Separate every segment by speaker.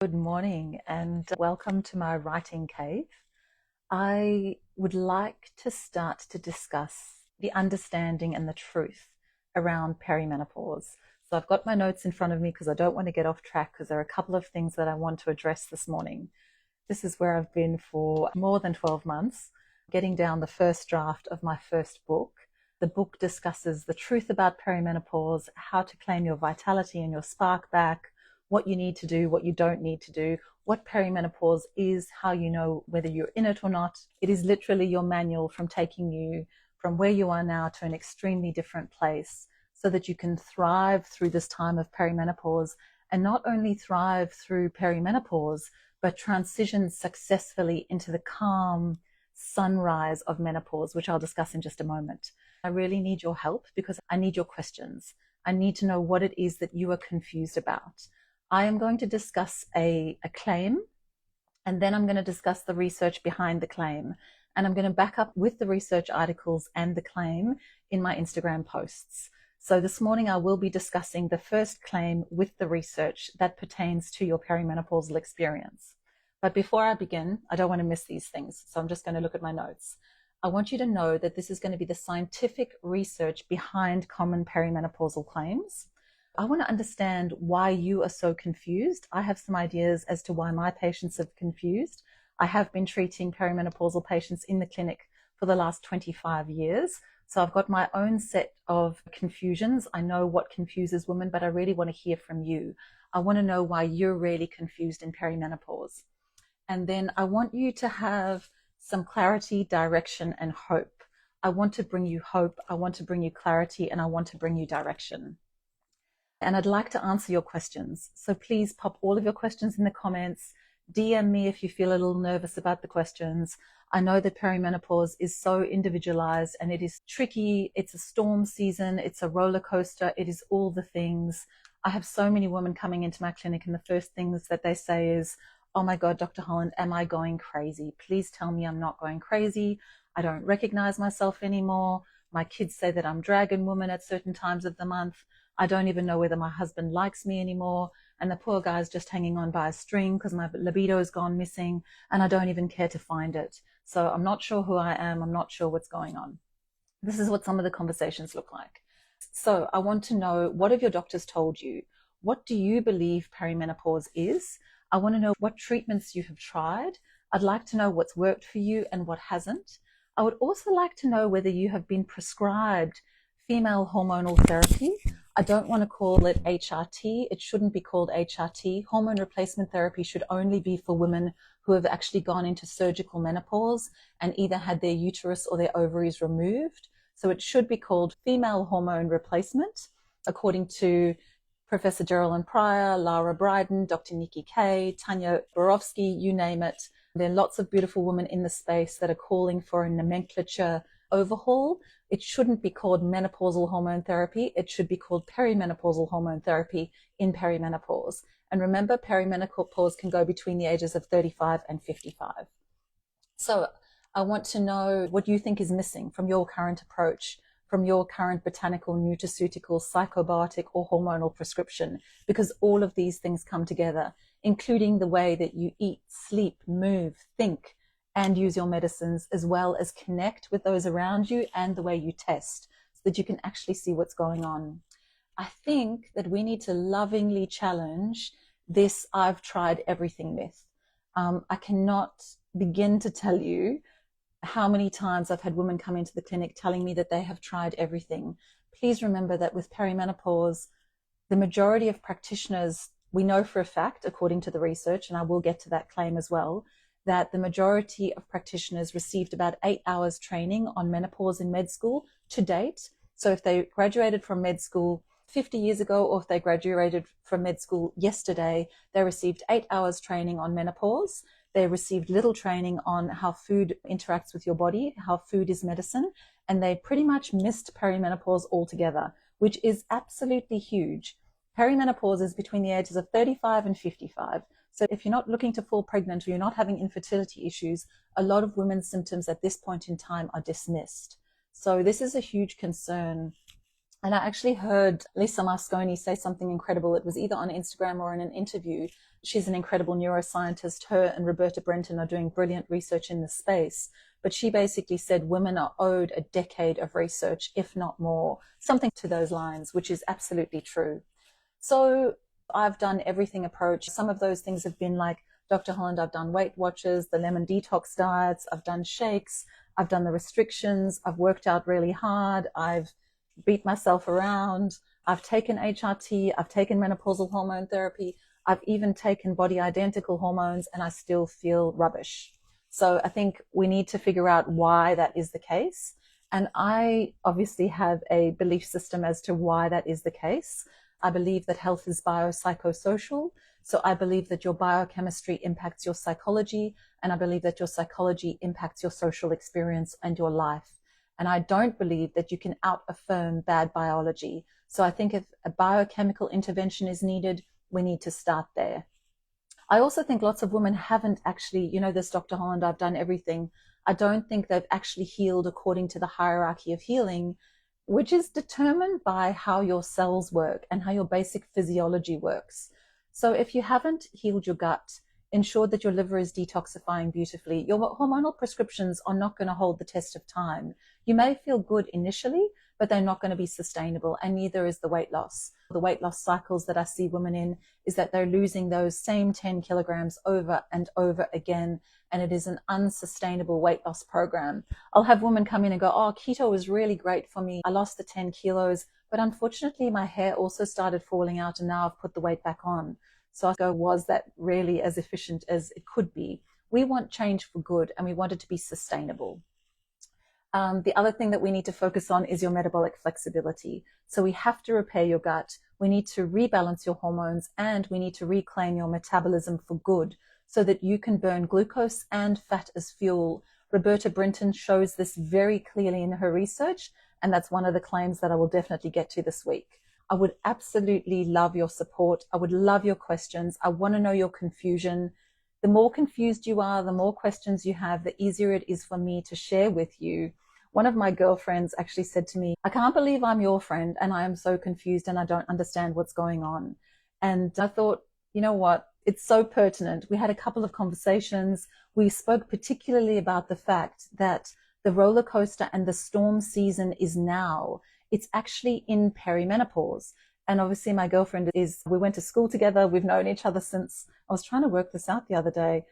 Speaker 1: Good morning and welcome to my writing cave. I would like to start to discuss the understanding and the truth around perimenopause. So I've got my notes in front of me because I don't want to get off track because there are a couple of things that I want to address this morning. This is where I've been for more than 12 months, getting down the first draft of my first book. The book discusses the truth about perimenopause, how to claim your vitality and your spark back, what you need to do, what you don't need to do, what perimenopause is, how you know whether you're in it or not. It is literally your manual from taking you from where you are now to an extremely different place so that you can thrive through this time of perimenopause, and not only thrive through perimenopause, but transition successfully into the calm sunrise of menopause, which I'll discuss in just a moment. I really need your help because I need your questions. I need to know what it is that you are confused about. I am going to discuss a claim, and then I'm going to discuss the research behind the claim. And I'm going to back up with the research articles and the claim in my Instagram posts. So this morning I will be discussing the first claim with the research that pertains to your perimenopausal experience. But before I begin, I don't want to miss these things. So I'm just going to look at my notes. I want you to know that this is going to be the scientific research behind common perimenopausal claims. I want to understand why you are so confused. I have some ideas as to why my patients are confused. I have been treating perimenopausal patients in the clinic for the last 25 years. So I've got my own set of confusions. I know what confuses women, but I really want to hear from you. I want to know why you're really confused in perimenopause. And then I want you to have some clarity, direction, and hope. I want to bring you hope. I want to bring you clarity, and I want to bring you direction. And I'd like to answer your questions. So please pop all of your questions in the comments. DM me if you feel a little nervous about the questions. I know that perimenopause is so individualized and it is tricky. It's a storm season. It's a roller coaster. It is all the things. I have so many women coming into my clinic, and the first things that they say is, "Oh my God, Dr. Holland, am I going crazy? Please tell me I'm not going crazy. I don't recognize myself anymore. My kids say that I'm dragon woman at certain times of the month. I don't even know whether my husband likes me anymore. And the poor guy's just hanging on by a string because my libido has gone missing and I don't even care to find it. So I'm not sure who I am. I'm not sure what's going on." This is what some of the conversations look like. So I want to know, what have your doctors told you? What do you believe perimenopause is? I want to know what treatments you have tried. I'd like to know what's worked for you and what hasn't. I would also like to know whether you have been prescribed female hormonal therapy. I don't want to call it HRT. It shouldn't be called HRT. Hormone replacement therapy should only be for women who have actually gone into surgical menopause and either had their uterus or their ovaries removed. So it should be called female hormone replacement, according to Professor Geraldine Pryor, Lara Bryden, Dr. Nikki Kay, Tanya Borowski, you name it. There are lots of beautiful women in the space that are calling for a nomenclature overhaul. It shouldn't be called menopausal hormone therapy. It should be called perimenopausal hormone therapy in perimenopause. And remember, perimenopause can go between the ages of 35 and 55. So I want to know what you think is missing from your current approach, from your current botanical, nutraceutical, psychobiotic, or hormonal prescription, because all of these things come together, including the way that you eat, sleep, move, think, and use your medicines, as well as connect with those around you and the way you test so that you can actually see what's going on. I think that we need to lovingly challenge this "I've tried everything" myth. I cannot begin to tell you how many times I've had women come into the clinic telling me that they have tried everything. Please remember that with perimenopause, the majority of practitioners, we know for a fact, according to the research, and I will get to that claim as well, that the majority of practitioners received about 8 hours training on menopause in med school to date. So if they graduated from med school 50 years ago, or if they graduated from med school yesterday, they received 8 hours training on menopause. They received little training on how food interacts with your body, how food is medicine, and they pretty much missed perimenopause altogether, which is absolutely huge. Perimenopause is between the ages of 35 and 55. So if you're not looking to fall pregnant or you're not having infertility issues, a lot of women's symptoms at this point in time are dismissed. So this is a huge concern And I actually heard Lisa Mosconi say something incredible. It was either on Instagram or in an interview. She's an incredible neuroscientist. Her and Roberta Brenton are doing brilliant research in this space. But she basically said women are owed a decade of research, if not more, something to those lines, which is absolutely true. So I've done everything approach. Some of those things have been like Dr. Holland, I've done Weight Watchers, the lemon detox diets, I've done shakes, I've done the restrictions, I've worked out really hard, I've beat myself around, I've taken HRT, I've taken menopausal hormone therapy, I've even taken body identical hormones, and I still feel rubbish. So I think we need to figure out why that is the case. And I obviously have a belief system as to why that is the case. I believe that health is biopsychosocial. So I believe that your biochemistry impacts your psychology, and I believe that your psychology impacts your social experience and your life. And I don't believe that you can out-affirm bad biology. So I think if a biochemical intervention is needed, we need to start there. I also think lots of women haven't actually, this Dr. Holland, I've done everything. I don't think they've actually healed according to the hierarchy of healing, which is determined by how your cells work and how your basic physiology works. So if you haven't healed your gut, ensured that your liver is detoxifying beautifully, your hormonal prescriptions are not going to hold the test of time. You may feel good initially, but they're not going to be sustainable, and neither is the weight loss. The weight loss cycles that I see women in is that they're losing those same 10 kilograms over and over again, and it is an unsustainable weight loss program. I'll have women come in and go, oh, keto was really great for me. I lost the 10 kilos, but unfortunately my hair also started falling out and now I've put the weight back on. So I go, was that really as efficient as it could be? We want change for good, and we want it to be sustainable. The other thing that we need to focus on is your metabolic flexibility. So we have to repair your gut. We need to rebalance your hormones, and we need to reclaim your metabolism for good so that you can burn glucose and fat as fuel. Roberta Brenton shows this very clearly in her research, and that's one of the claims that I will definitely get to this week. I would absolutely love your support. I would love your questions. I want to know your confusion. The more confused you are, the more questions you have, the easier it is for me to share with you. One of my girlfriends actually said to me, I can't believe I'm your friend and I am so confused and I don't understand what's going on. And I thought, you know what? It's so pertinent. We had a couple of conversations. We spoke particularly about the fact that the roller coaster and the storm season is now. It's actually in perimenopause. And obviously my girlfriend we went to school together. We've known each other since, I was trying to work this out the other day.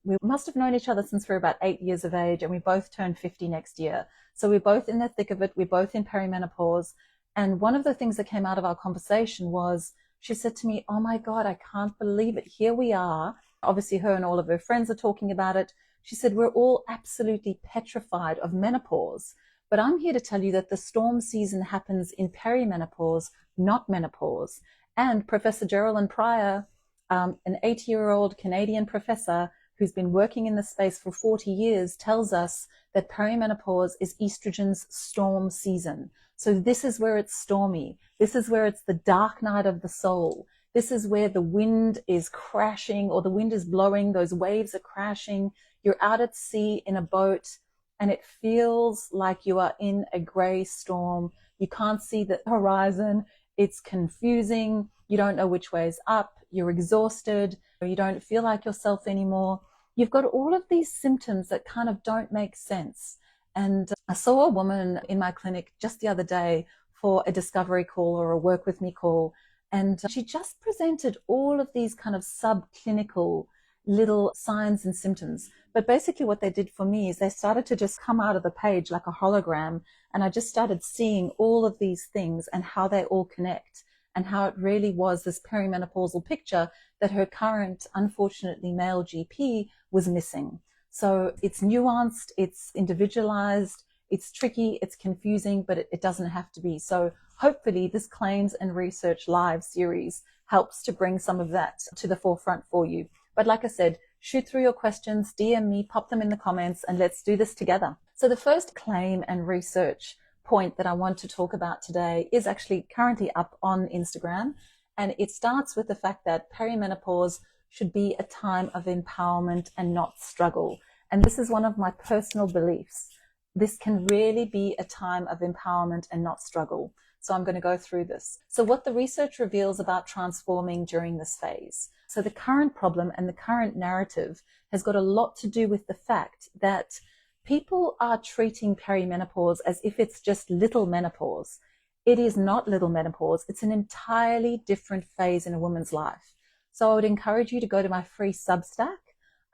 Speaker 1: We must have known each other since we're about 8 years of age, and we both turn 50 next year. So we're both in the thick of it. We're both in perimenopause. And one of the things that came out of our conversation was, she said to me, oh my God, I can't believe it. Here we are. Obviously her and all of her friends are talking about it. She said, we're all absolutely petrified of menopause. But I'm here to tell you that the storm season happens in perimenopause, not menopause. And Professor Geraldine Pryor, an 80-year-old Canadian professor who's been working in the space for 40 years, tells us that perimenopause is estrogen's storm season. So this is where it's stormy. This is where it's the dark night of the soul. This is where the wind is crashing, or the wind is blowing, those waves are crashing. You're out at sea in a boat, and it feels like you are in a gray storm. You can't see the horizon. It's confusing. You don't know which way is up. You're exhausted. You don't feel like yourself anymore. You've got all of these symptoms that kind of don't make sense. And I saw a woman in my clinic just the other day for a discovery call or a work with me call. And she just presented all of these kind of subclinical little signs and symptoms. But basically what they did for me is they started to just come out of the page like a hologram. And I just started seeing all of these things and how they all connect, and how it really was this perimenopausal picture that her current, unfortunately, male GP was missing. So it's nuanced, it's individualized, it's tricky, it's confusing, but it doesn't have to be. So hopefully this Claims and Research Live series helps to bring some of that to the forefront for you. But like I said, shoot through your questions, DM me, pop them in the comments, and let's do this together. So the first claim and research point that I want to talk about today is actually currently up on Instagram, and it starts with the fact that perimenopause should be a time of empowerment and not struggle. And this is one of my personal beliefs. This can really be a time of empowerment and not struggle. So I'm going to go through this. So what the research reveals about transforming during this phase. So the current problem and the current narrative has got a lot to do with the fact that people are treating perimenopause as if it's just little menopause. It is not little menopause. It's an entirely different phase in a woman's life. So I would encourage you to go to my free Substack.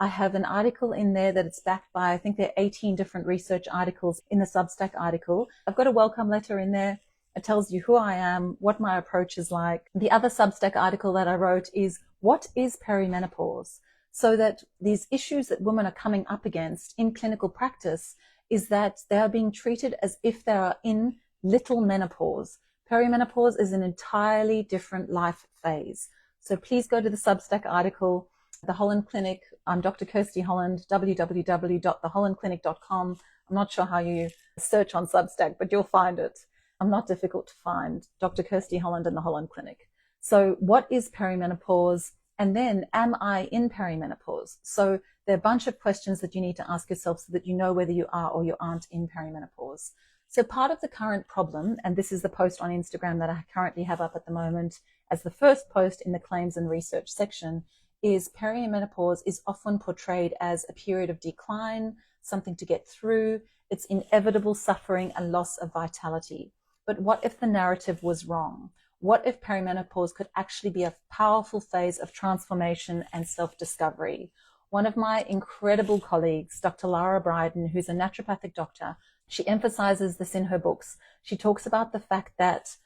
Speaker 1: I have an article in there that it's backed by, I think there are 18 different research articles in the Substack article. I've got a welcome letter in there. It tells you who I am, what my approach is like. The other Substack article that I wrote is, what is perimenopause? So that these issues that women are coming up against in clinical practice is that they are being treated as if they are in little menopause. Perimenopause is an entirely different life phase. So please go to the Substack article, the Holland Clinic. I'm Dr. Kirsty Holland, www.thehollandclinic.com. I'm not sure how you search on Substack, but you'll find it. I'm not difficult to find. Dr. Kirsty Holland and the Holland Clinic. So what is perimenopause? And then, am I in perimenopause? So there are a bunch of questions that you need to ask yourself so that you know whether you are or you aren't in perimenopause. So part of the current problem, and this is the post on Instagram that I currently have up at the moment as the first post in the claims and research section, is perimenopause is often portrayed as a period of decline, something to get through. It's inevitable suffering and loss of vitality. But what if the narrative was wrong? What if perimenopause could actually be a powerful phase of transformation and self-discovery? One of my incredible colleagues, Dr. Lara Bryden, who's a naturopathic doctor, she emphasizes this in her books. She talks about the fact that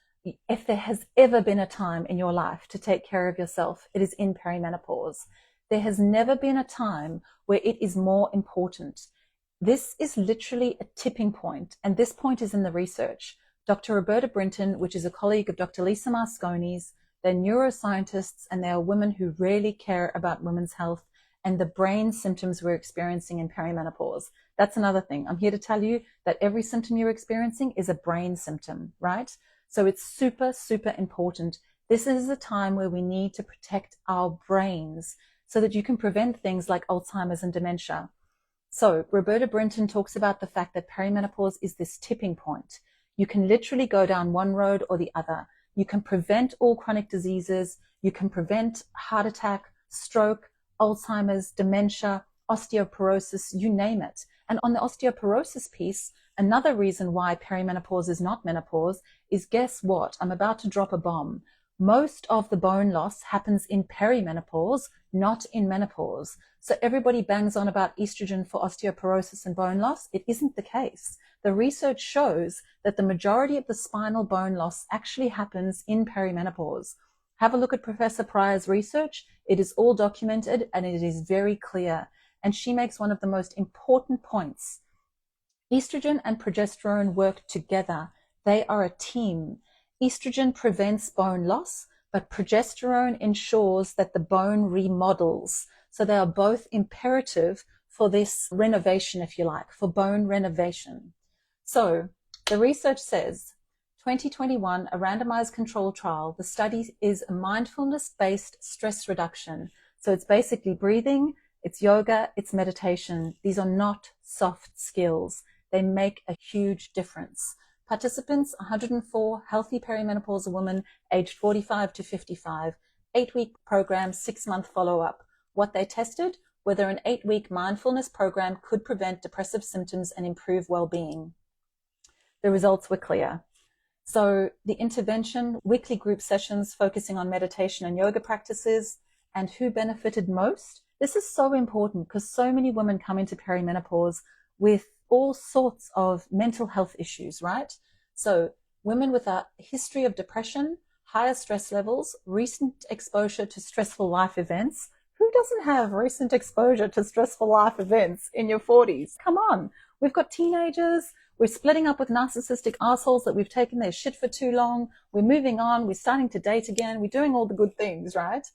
Speaker 1: if there has ever been a time in your life to take care of yourself, it is in perimenopause. There has never been a time where it is more important. This is literally a tipping point, and this point is in the research. Dr. Roberta Brinton, which is a colleague of Dr. Lisa Mosconi's, they're neuroscientists, and they are women who really care about women's health and the brain symptoms we're experiencing in perimenopause. That's another thing. I'm here to tell you that every symptom you're experiencing is a brain symptom, right? So it's super, super important. This is a time where we need to protect our brains so that you can prevent things like Alzheimer's and dementia. So Roberta Brinton talks about the fact that perimenopause is this tipping point. You can literally go down one road or the other. You can prevent all chronic diseases. You can prevent heart attack, stroke, Alzheimer's, dementia, osteoporosis, you name it. And on the osteoporosis piece, another reason why perimenopause is not menopause is, guess what? I'm about to drop a bomb. Most of the bone loss happens in perimenopause, not in menopause. So everybody bangs on about estrogen for osteoporosis and bone loss. It isn't the case. The research shows that the majority of the spinal bone loss actually happens in perimenopause. Have a look at Professor Pryor's research. It is all documented and it is very clear. And she makes one of the most important points. Estrogen and progesterone work together. They are a team. Estrogen prevents bone loss, but progesterone ensures that the bone remodels. So they are both imperative for this renovation, if you like, for bone renovation. So the research says, 2021, a randomized control trial. The study is a mindfulness-based stress reduction. So it's basically breathing, it's yoga, it's meditation. These are not soft skills. They make a huge difference. Participants, 104 healthy perimenopausal women aged 45 to 55, 8-week program, 6-month follow-up. What they tested, whether an 8-week mindfulness program could prevent depressive symptoms and improve well-being. The results were clear. So the intervention, weekly group sessions focusing on meditation and yoga practices, and who benefited most? This is so important because so many women come into perimenopause with all sorts of mental health issues, right? So women with a history of depression, higher stress levels, recent exposure to stressful life events. Who doesn't have recent exposure to stressful life events in your 40s? Come on. We've got teenagers. We're splitting up with narcissistic assholes that we've taken their shit for too long. We're moving on. We're starting to date again. We're doing all the good things, right?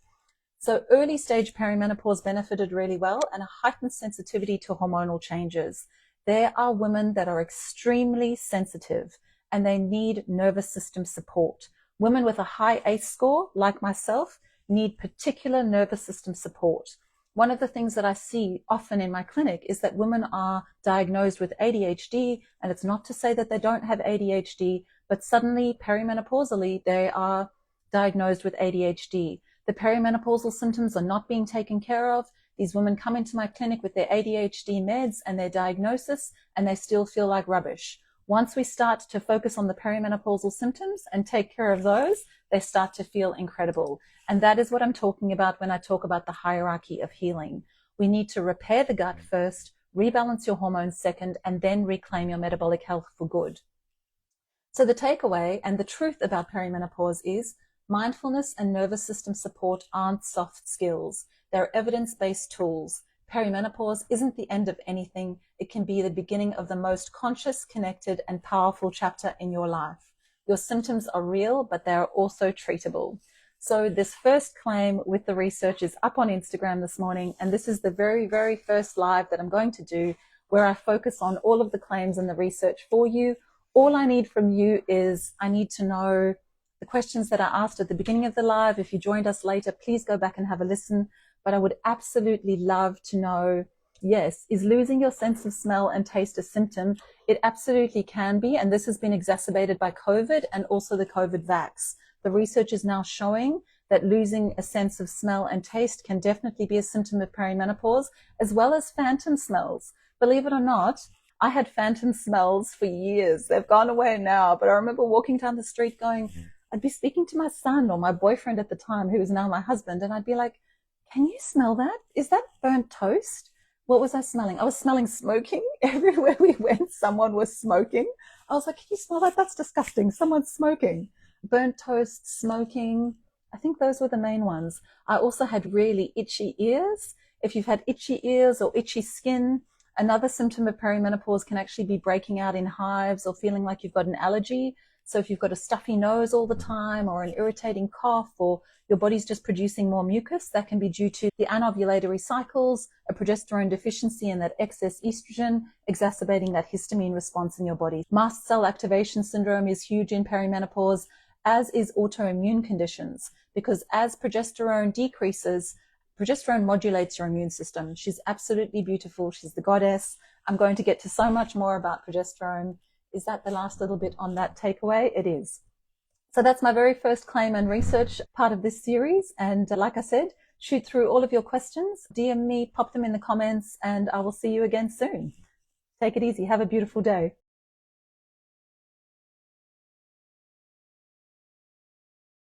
Speaker 1: So early stage perimenopause benefited really well, and a heightened sensitivity to hormonal changes. There are women that are extremely sensitive and they need nervous system support. Women with a high ACE score, like myself, need particular nervous system support. One of the things that I see often in my clinic is that women are diagnosed with ADHD, and it's not to say that they don't have ADHD, but suddenly perimenopausally they are diagnosed with ADHD. The perimenopausal symptoms are not being taken care of. These women come into my clinic with their ADHD meds and their diagnosis, and they still feel like rubbish. Once we start to focus on the perimenopausal symptoms and take care of those, they start to feel incredible. And that is what I'm talking about when I talk about the hierarchy of healing. We need to repair the gut first, rebalance your hormones second, and then reclaim your metabolic health for good. So the takeaway and the truth about perimenopause is mindfulness and nervous system support aren't soft skills. They're evidence-based tools. Perimenopause isn't the end of anything. It can be the beginning of the most conscious, connected, and powerful chapter in your life. Your symptoms are real, but they are also treatable. So this first claim with the research is up on Instagram this morning, and this is the very, very first live that I'm going to do where I focus on all of the claims and the research for you. All I need from you is I need to know the questions that I asked at the beginning of the live. If you joined us later, please go back and have a listen. But I would absolutely love to know, yes, is losing your sense of smell and taste a symptom? It absolutely can be, and this has been exacerbated by COVID and also the COVID vax. The research is now showing that losing a sense of smell and taste can definitely be a symptom of perimenopause, as well as phantom smells. Believe it or not, I had phantom smells for years. They've gone away now, but I remember walking down the street going, I'd be speaking to my son or my boyfriend at the time, who is now my husband, and I'd be like, can you smell that? Is that burnt toast? What was I smelling? I was smelling smoking. Everywhere we went, someone was smoking. I was like, can you smell that? That's disgusting. Someone's smoking. Burnt toast, smoking. I think those were the main ones. I also had really itchy ears. If you've had itchy ears or itchy skin, another symptom of perimenopause can actually be breaking out in hives or feeling like you've got an allergy. So if you've got a stuffy nose all the time or an irritating cough or your body's just producing more mucus, that can be due to the anovulatory cycles, a progesterone deficiency and that excess estrogen exacerbating that histamine response in your body. Mast cell activation syndrome is huge in perimenopause, as is autoimmune conditions, because as progesterone decreases, progesterone modulates your immune system. She's absolutely beautiful. She's the goddess. I'm going to get to so much more about progesterone. Is that the last little bit on that takeaway? It is. So that's my very first claim and research part of this series. And like I said, shoot through all of your questions, DM me, pop them in the comments, and I will see you again soon. Take it easy. Have a beautiful day.